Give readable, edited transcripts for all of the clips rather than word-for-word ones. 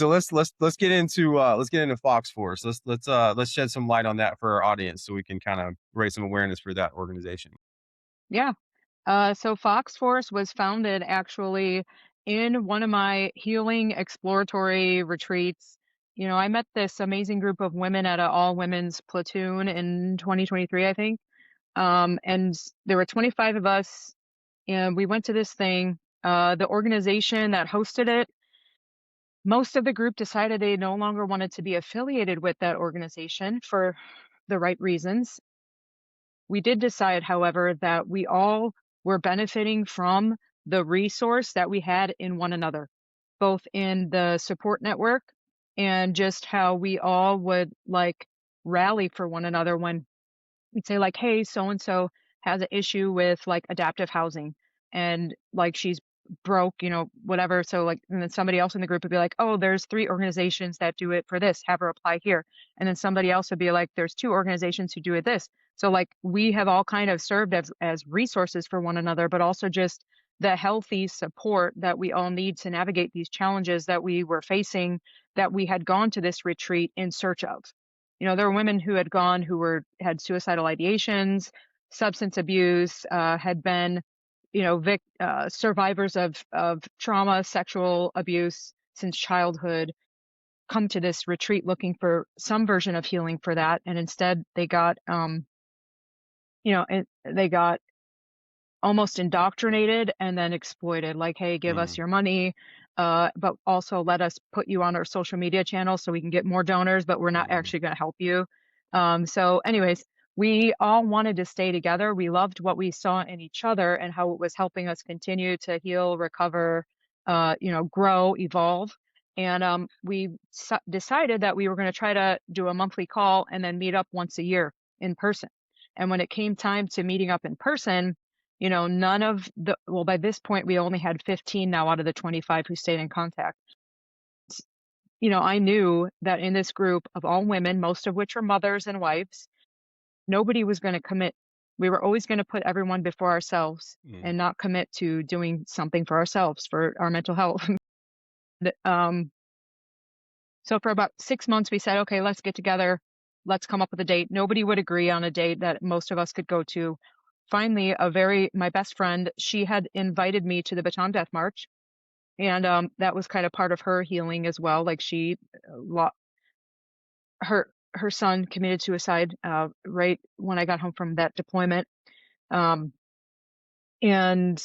So let's get into Fox Force. Let's shed some light on that for our audience so we can kind of raise some awareness for that organization. Yeah. So Fox Force was founded actually in one of my healing exploratory retreats. I met this amazing group of women at an all women's platoon in 2023, I think. And there were 25 of us, and we went to this thing. The organization that hosted it, most of the group decided they no longer wanted to be affiliated with that organization for the right reasons. We did decide, however, that we all were benefiting from the resource that we had in one another, both in the support network and just how we all would like rally for one another when we'd say like, "Hey, so and so has an issue with like adaptive housing and like she's broke, whatever." So like, and then somebody else in the group would be like, "Oh, there's 3 organizations that do it for this. Have her apply here." And then somebody else would be like, "There's 2 organizations who do it this." So like we have all kind of served as resources for one another, but also just the healthy support that we all need to navigate these challenges that we were facing, that we had gone to this retreat in search of. There were women who had gone who had suicidal ideations, substance abuse, had been, survivors of trauma, sexual abuse since childhood, come to this retreat looking for some version of healing for that, and instead they got almost indoctrinated and then exploited, like, "Hey, give us Mm, your money, but also let us put you on our social media channels so we can get more donors, but we're not mhm, actually gonna help you." So anyways, we all wanted to stay together. We loved what we saw in each other and how it was helping us continue to heal, recover, grow, evolve. And we decided that we were gonna try to do a monthly call and then meet up once a year in person. And when it came time to meeting up in person, none of well, by this point, we only had 15 now out of the 25 who stayed in contact. I knew that in this group of all women, most of which are mothers and wives, nobody was going to commit. We were always going to put everyone before ourselves mm, and not commit to doing something for ourselves, for our mental health. um, so for about 6 months, we said, okay, let's get together. Let's come up with a date. Nobody would agree on a date that most of us could go to. Finally, my best friend, she had invited me to the Baton Death March. And, that was kind of part of her healing as well. Like she, lo her son committed suicide, right when I got home from that deployment. Um, and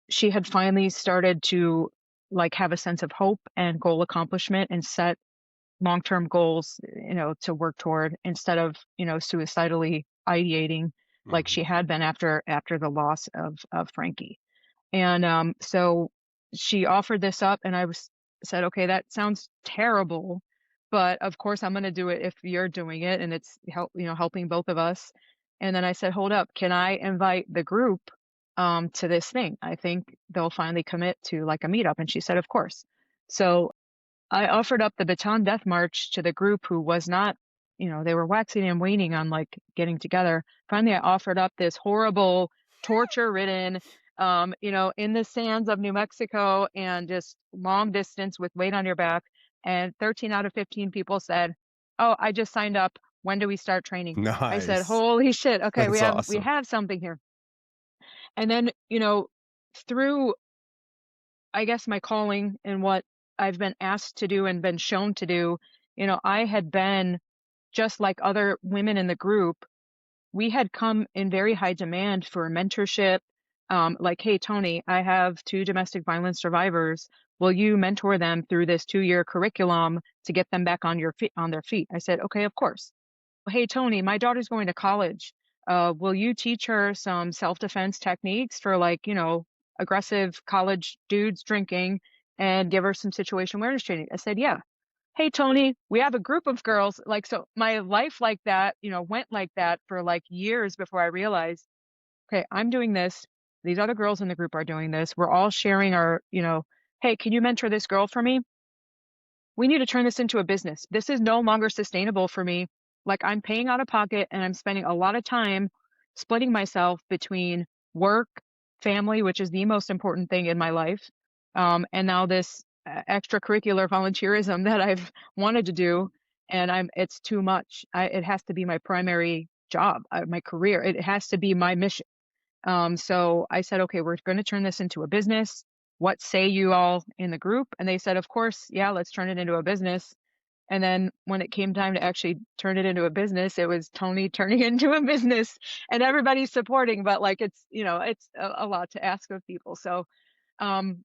she had finally started to, like, have a sense of hope and goal accomplishment and set long-term goals, to work toward instead of, suicidally ideating like she mhm, had been after the loss of Frankie. And, so she offered this up and said, "Okay, that sounds terrible, but of course I'm gonna do it if you're doing it and it's helping both of us." And then I said, "Hold up, can I invite the group to this thing? I think they'll finally commit to like a meetup." And she said, "Of course." So I offered up the Baton Death March to the group who was not, they were waxing and waning on like getting together. Finally, I offered up this horrible, torture ridden, in the sands of New Mexico and just long distance with weight on your back. And 13 out of 15 people said, "Oh, I just signed up. When do we start training?" I said, nice. "Holy shit. Okay, we That's have we awesome. have something here." And then, through I guess my calling and what I've been asked to do and been shown to do, I had been just like other women in the group. We had come in very high demand for mentorship. Like, "Hey, Toni, I have 2 domestic violence survivors. Will you mentor them through this 2-year curriculum to get them back on their feet?" I said, "Okay, of course." "Hey, Toni, my daughter's going to college. Will you teach her some self-defense techniques for like, aggressive college dudes drinking and give her some situation awareness training?" I said, "Yeah." "Hey, Toni, we have a group of girls." Like, so my life like that, went like that for like years before I realized, okay, I'm doing this. These other girls in the group are doing this. We're all sharing our, "Hey, can you mentor this girl for me? We need to turn this into a business. This is no longer sustainable for me. Like, I'm paying out of pocket and I'm spending a lot of time splitting myself between work, family, which is the most important thing in my life, and now this extracurricular volunteerism that I've wanted to do, and it's too much. It has to be my primary job, my career. It has to be my mission. So I said, okay, we're going to turn this into a business. What say you all in the group? And they said, of course, yeah, let's turn it into a business. And then when it came time to actually turn it into a business, it was Tony turning it into a business and everybody's supporting, but like it's a lot to ask of people. So um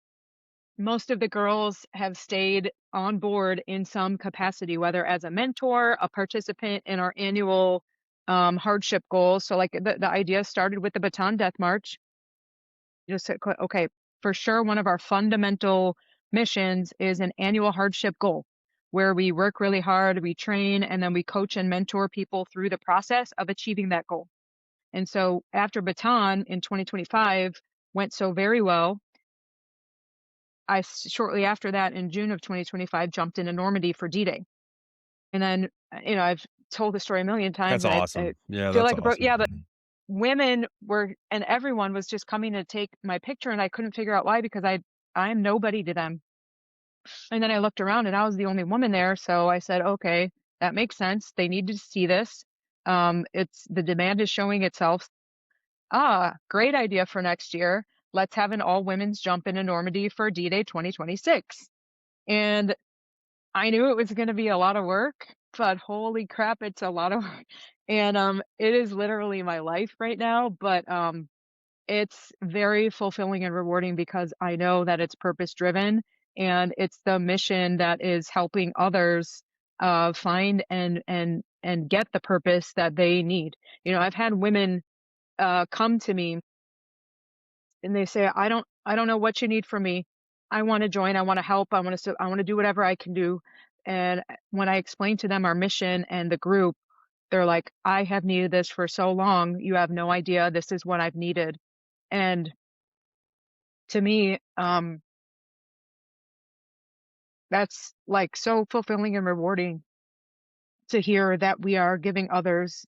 most of the girls have stayed on board in some capacity, whether as a mentor, a participant in our annual hardship goals. So like the idea started with the Baton Death March. You just said, okay, for sure, one of our fundamental missions is an annual hardship goal where we work really hard, we train, and then we coach and mentor people through the process of achieving that goal. And so after Baton in 2025 went so very well, shortly after that in June of 2025 jumped into Normandy for D-Day. And then, I've told the story a million That's times and I awesome. Yeah, feel that's like a broke, awesome. yeah, but women were, and everyone was just coming to take my picture and I couldn't figure out why because I'm nobody to them. And then I looked around and I was the only woman there. So I said, okay, that makes sense. They need to see this. It's the demand is showing itself. Ah, great idea for next year. Let's have an all women's jump into Normandy for D-Day 2026. And I knew it was gonna be a lot of work, but holy crap, it's a lot of work. And, it is literally my life right now, but, it's very fulfilling and rewarding because I know that it's purpose driven and it's the mission that is helping others, find and get the purpose that they need. I've had women, come to me and they say, I don't know what you need from me. I want to join. I want to help. I want to do whatever I can do." And when I explain to them our mission and the group, they're like, "I have needed this for so long. You have no idea. This is what I've needed." And to me, that's like so fulfilling and rewarding to hear that we are giving others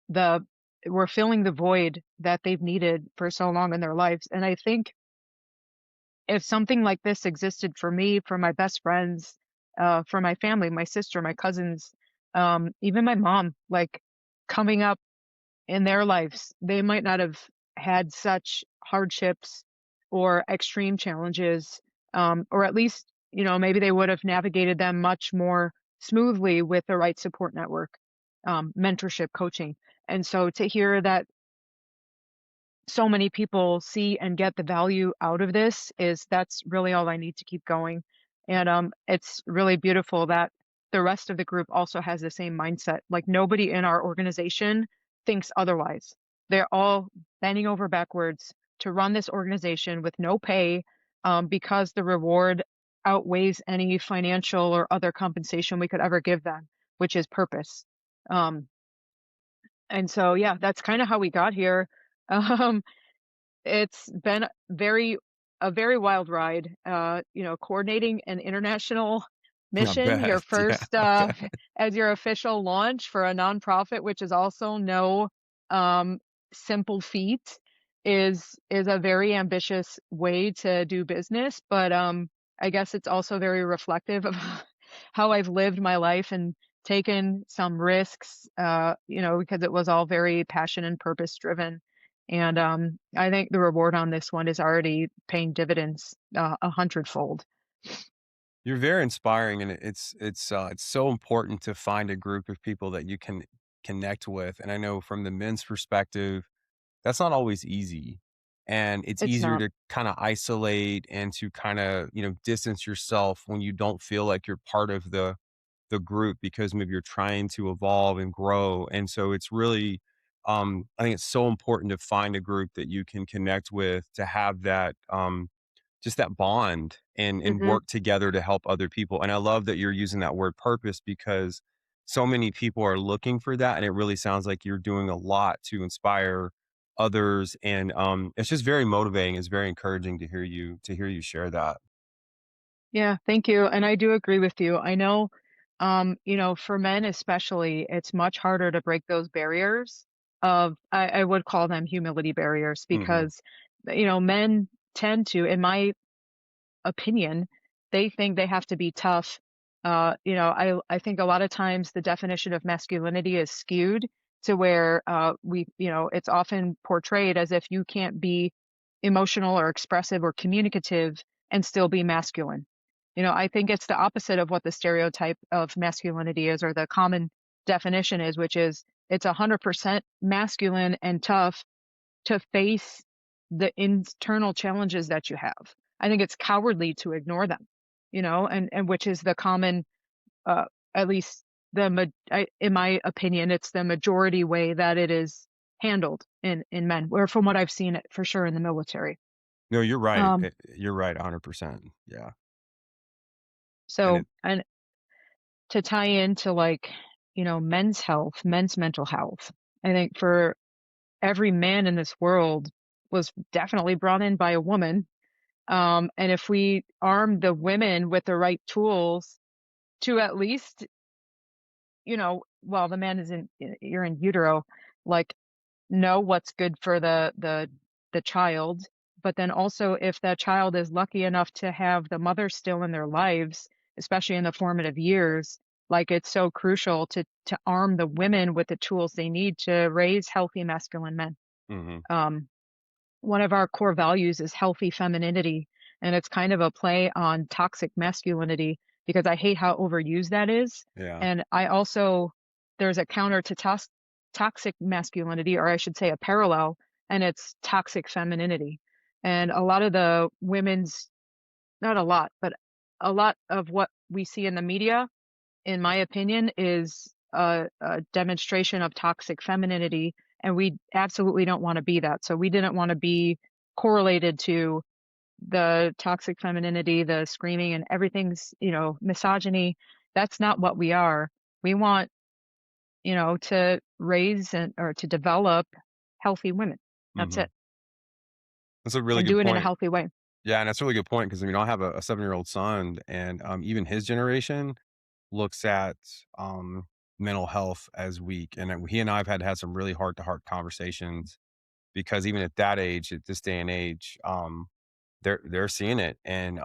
the we're filling the void that they've needed for so long in their lives. And I think if something like this existed for me, for my best friends, for my family, my sister, my cousins, even my mom, like coming up in their lives, they might not have had such hardships or extreme challenges, or at least, maybe they would have navigated them much more smoothly with the right support network, mentorship, coaching. And so to hear that so many people see and get the value out of this is that's really all I need to keep going. And it's really beautiful that the rest of the group also has the same mindset. Like nobody in our organization thinks otherwise. They're all bending over backwards to run this organization with no pay, because the reward outweighs any financial or other compensation we could ever give them, which is purpose. Um, and so, yeah, that's kind of how we got here. Um, it's been a very wild ride, coordinating an international I mission, your bet. Yeah, first, I bet. as your official launch for a nonprofit, which is also no, um, simple feat, is a very ambitious way to do business, but, I guess it's also very reflective of how I've lived my life and taken some risks, because it was all very passion and purpose driven. And, I think the reward on this one is already paying dividends, a hundredfold. You're very inspiring, and it's so important to find a group of people that you can connect with, and I know from the men's perspective, that's not always easy, and it's It's easier not. to kinda isolate and to kinda, distance yourself when you don't feel like you're part of the group because maybe you're trying to evolve and grow. And so it's really, I think it's so important to find a group that you can connect with to have that, just that bond and Mhm. work together to help other people. And I love that you're using that word purpose because so many people are looking for that. And it really sounds like you're doing a lot to inspire others. And it's just very motivating. It's very encouraging to hear you share that. Yeah, thank you, and I do agree with you. I know, for men especially, it's much harder to break those barriers of I would call them humility barriers Hmm. because, men tend to, in my opinion, they think they have to be tough. I think a lot of times the definition of masculinity is skewed to where it's often portrayed as if you can't be emotional or expressive or communicative and still be masculine. I think it's the opposite of what the stereotype of masculinity is, or the common definition is, which is it's 100% masculine and tough to face the internal challenges that you have. I think it's cowardly to ignore them, and which is the common, uh, at least in my opinion, it's the majority way that it is handled in men, or from what I've seen it for sure in the military. No, you're right. Um, You're right 100%. Yeah. And so it and to tie into like, men's health, men's mental health, I think for every man in this world was definitely brought in by a woman. And if we arm the women with the right tools to at least, while the man is you're in utero, like know what's good for the child, but then also if that child is lucky enough to have the mother still in their lives, especially in the formative years, like it's so crucial to arm the women with the tools they need to raise healthy masculine men. Mhm. Um, One of our core values is healthy femininity, and it's kind of a play on toxic masculinity because I hate how overused that is. Yeah. And I also there's a counter to toxic masculinity, or I should say a parallel, and it's toxic femininity. And a lot of the women's, not a lot, but a lot of what we see in the media, in my opinion, is a demonstration of toxic femininity, and we absolutely don't want to be that. So we didn't want to be correlated to the toxic femininity, the screaming, and everything's misogyny. That's not what we are. We want to raise and or to develop healthy women. That's Mhm. it, That's a really and good do it in a point. healthy way. Yeah, and that's a really good point because I mean, I have a 7-year-old son, and, even his generation looks at, um, mental health as weak, and, he and I have had some really heart-to-heart conversations because even at that age, at this day and age, they're seeing it, and,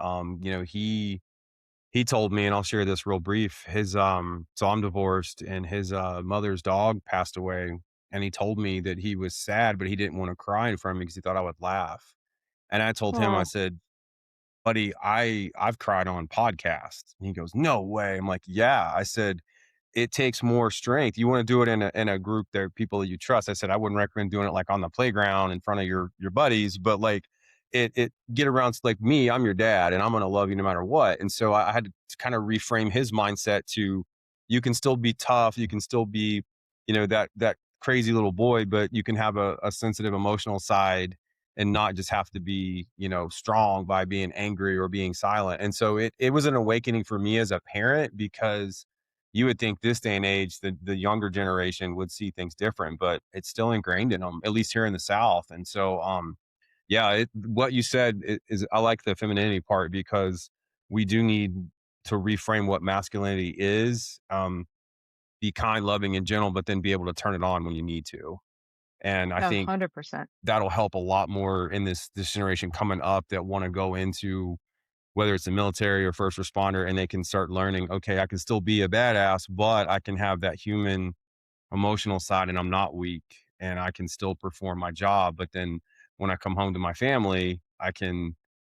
he told me, and I'll share this real brief, so I'm divorced, and his, mother's dog passed away, and he told me that he was sad, but he didn't wanna cry in front of me because he thought I would laugh, and I told him, I Oh, said, "Buddy, I've cried on podcasts." And he goes, "No way." I'm like, "Yeah." I said, "It takes more strength. You wanna do it in a group that are people you trust." I said, "I wouldn't recommend doing it, like, on the playground in front of your buddies, but, like, it get around like me, I'm your dad, and I'm gonna love you no matter what." And so I had to kinda reframe his mindset to, you can still be tough, you can still be, that crazy little boy, but you can have a sensitive emotional side and not just have to be, strong by being angry or being silent. And so it was an awakening for me as a parent because you would think this day and age the younger generation would see things different, but it's still ingrained in them, at least here in the South. And so yeah, what you said is I like the femininity part because we do need to reframe what masculinity is. Be kind, loving, and gentle, but then be able to turn it on when you need to. And I think 100%. that'll help a lot more in this generation coming up that want to go into whether it's the military or first responder, and they can start learning, okay, I can still be a badass, but I can have that human emotional side and I'm not weak and I can still perform my job. But then when I come home to my family, I can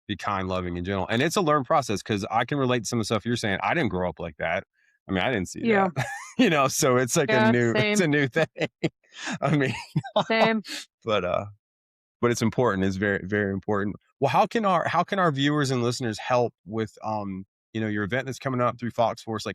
be kind, loving, and gentle. And it's a learned process because I can relate to some of the stuff you're saying. I didn't grow up like that. I mean, I didn't see Yeah. that, so it's like Yeah. it's Same. a new thing. I mean, Same. but but it's important. It's very, very important. Well, how can our viewers and listeners help with your event that's coming up through Fox Force? Like